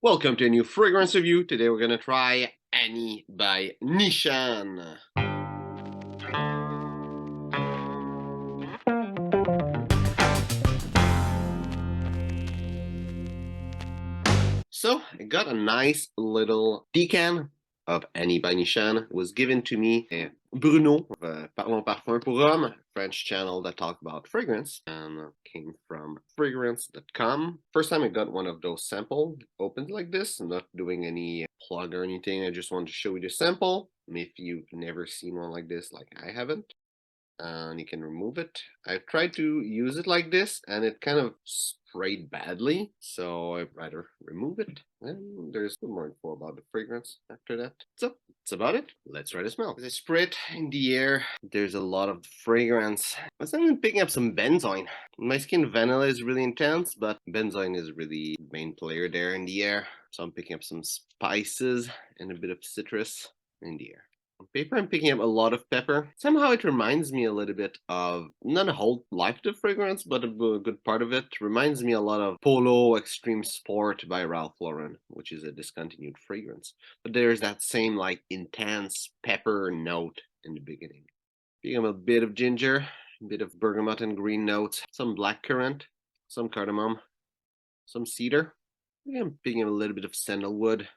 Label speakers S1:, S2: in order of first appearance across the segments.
S1: Welcome to a new fragrance review. Today we're gonna try Annie by Nishane. So I got a nice little decan of Annie by Nishane. It was given to me by Bruno of Parlons Parfum pour Homme, French channel that talk about fragrance, and came from fragrance.com. First time I got one of those sample opened like this. I'm not doing any plug or anything. I just wanted to show you the sample. If you've never seen one like this, like I haven't, and you can remove it. I've tried to use it like this and it kind of sprayed badly, so I'd rather remove it. And there's some more info about the fragrance after that. So that's about it. Let's try to smell. As I spray it in the air, there's a lot of fragrance. I was even picking up some benzoin. My skin vanilla is really intense, but benzoin is really the main player there in the air. So I'm picking up some spices and a bit of citrus in the air. On paper, I'm picking up a lot of pepper. Somehow it reminds me a little bit of, not a whole lifetime fragrance, but a good part of it reminds me a lot of Polo Extreme Sport by Ralph Lauren, which is a discontinued fragrance. But there's that same like intense pepper note in the beginning. Picking up a bit of ginger, a bit of bergamot and green notes, some blackcurrant, some cardamom, some cedar. I'm picking up a little bit of sandalwood,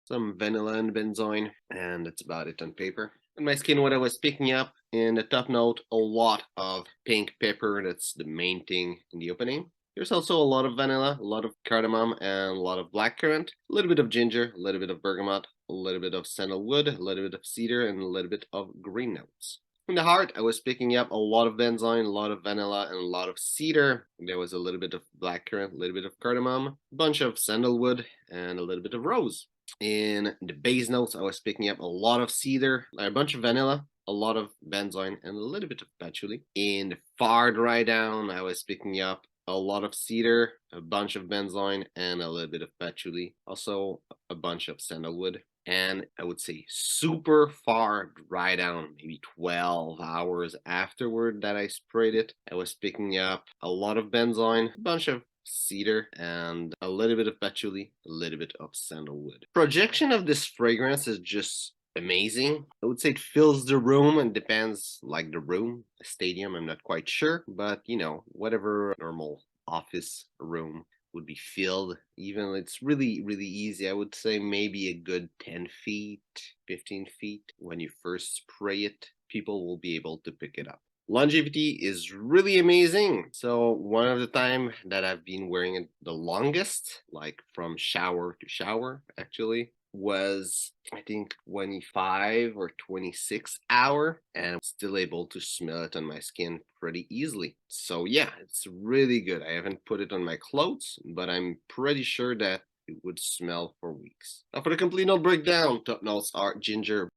S1: some vanilla and benzoin, and that's about it on paper. On my skin, what I was picking up in the top note, a lot of pink pepper. That's the main thing in the opening. There's also a lot of vanilla, a lot of cardamom, and a lot of blackcurrant, a little bit of ginger, a little bit of bergamot, a little bit of sandalwood, a little bit of cedar, and a little bit of green notes. In the heart, I was picking up a lot of benzoin, a lot of vanilla, and a lot of cedar. There was a little bit of blackcurrant, a little bit of cardamom, a bunch of sandalwood, and a little bit of rose. In the base notes, I was picking up a lot of cedar, a bunch of vanilla, a lot of benzoin, and a little bit of patchouli. In the far dry down, I was picking up a lot of cedar, a bunch of benzoin, and a little bit of patchouli. Also, a bunch of sandalwood. And I would say super far dry down, maybe 12 hours afterward that I sprayed it, I was picking up a lot of benzoin, a bunch of cedar, and a little bit of patchouli, a little bit of sandalwood. Projection of this fragrance is just amazing. I would say it fills the room, and depends like the room, a stadium, I'm not quite sure, but you know, whatever normal office room would be filled. Even it's really easy. I would say maybe a good 10 feet, 15 feet. When you first spray it, people will be able to pick it up. Longevity is really amazing. So one of the time that I've been wearing it the longest, like from shower to shower actually, was I think 25 or 26 hour, and I'm still able to smell it on my skin pretty easily. So yeah, it's really good. I haven't put it on my clothes, but I'm pretty sure that it would smell for weeks. Now for the complete note breakdown, top notes are ginger,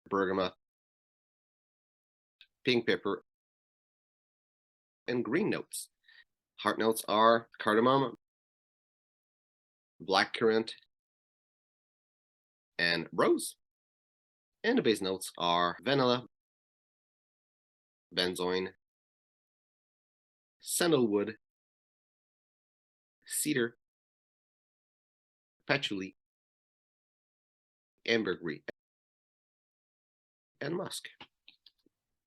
S1: bergamot, pink pepper, and green notes. Heart notes are cardamom, blackcurrant, and rose. And the base notes are vanilla, benzoin, sandalwood, cedar, patchouli, ambergris, and musk.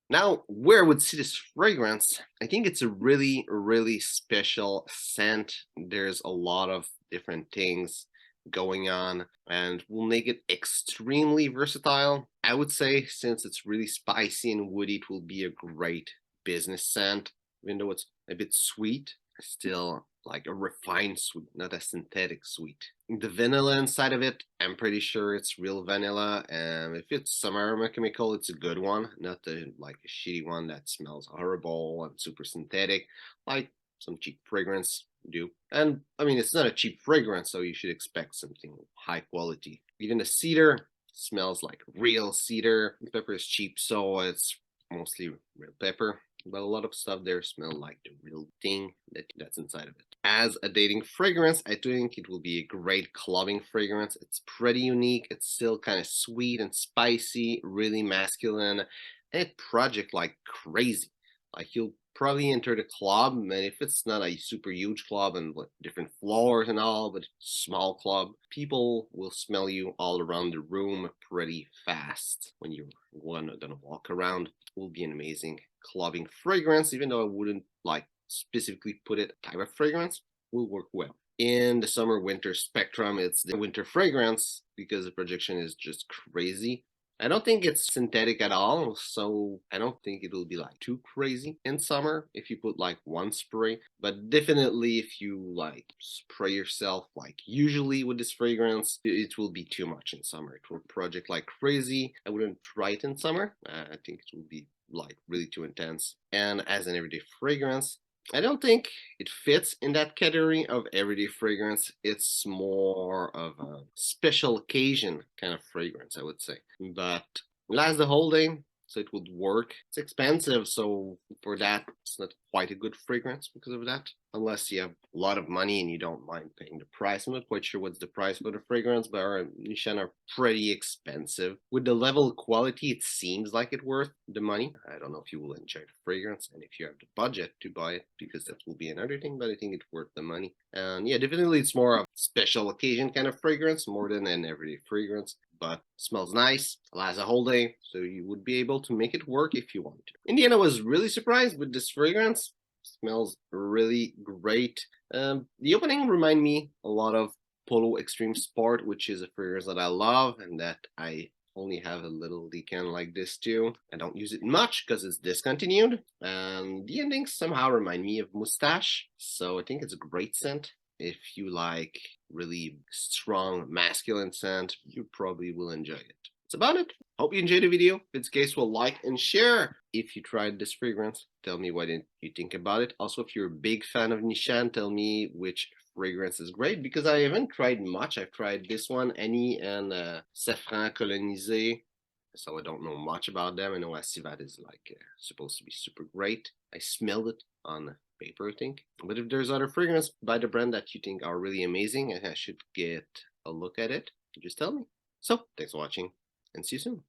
S1: Now, where I would see this fragrance, I think it's a really special scent. There's a lot of different things going on and will make it extremely versatile. I would say since it's really spicy and woody, it will be a great business scent. Even though it's a bit sweet, still like a refined sweet, not a synthetic sweet. The vanilla inside of it, I'm pretty sure it's real vanilla, and if it's some aroma chemical, it's a good one, not the like a shitty one that smells horrible and super synthetic, like some cheap fragrance do. And I mean, it's not a cheap fragrance, so you should expect something high quality. Even the cedar smells like real cedar. The pepper is cheap, so it's mostly real pepper, but a lot of stuff there smell like the real thing that's inside of it. As a dating fragrance, I think it will be a great clubbing fragrance. It's pretty unique. It's still kind of sweet and spicy, really masculine, and it project like crazy. Like you'll probably enter the club, and if it's not a super huge club and with different floors and all, but small club, people will smell you all around the room pretty fast when you're gonna walk around. It will be an amazing clubbing fragrance, even though I wouldn't like specifically put it type of fragrance, will work well. In the summer winter spectrum, it's the winter fragrance because the projection is just crazy. I don't think it's synthetic at all, so I don't think it'll be like too crazy in summer if you put like one spray. But definitely if you like spray yourself like usually with this fragrance, it will be too much in summer. It will project like crazy. I wouldn't try it in summer. I think it will be like really too intense. And as an everyday fragrance, I don't think it fits in that category of everyday fragrance. It's more of a special occasion kind of fragrance, I would say. But it lasts the whole day, so it would work. It's expensive, so for that, it's not quite a good fragrance because of that. Unless you have a lot of money and you don't mind paying the price. I'm not quite sure what's the price for the fragrance, but our Nishane are pretty expensive. With the level of quality, it seems like it's worth the money. I don't know if you will enjoy the fragrance and if you have the budget to buy it, because that will be another thing, but I think it's worth the money. And yeah, definitely it's more of a special occasion kind of fragrance more than an everyday fragrance. But smells nice, lasts a whole day, so you would be able to make it work if you want to. In the end, I was really surprised with this fragrance. Smells really great. The opening remind me a lot of Polo Extreme Sport, which is a fragrance that I love and that I only have a little decan like this too. I don't use it much because it's discontinued. And the endings somehow remind me of Moustache, so I think it's a great scent. If you like really strong masculine scent, you probably will enjoy it. That's about it. Hope you enjoyed the video. If it's the case, well, like and share. If you tried this fragrance, tell me what you think about it. Also, if you're a big fan of Nishane, tell me which fragrance is great, because I haven't tried much. I've tried this one, Annie, and Safran Colonisé. So I don't know much about them. I know Acivat is like supposed to be super great. I smelled it on paper, I think. But if there's other fragrance by the brand that you think are really amazing and I should get a look at it, just tell me. So, thanks for watching and see you soon.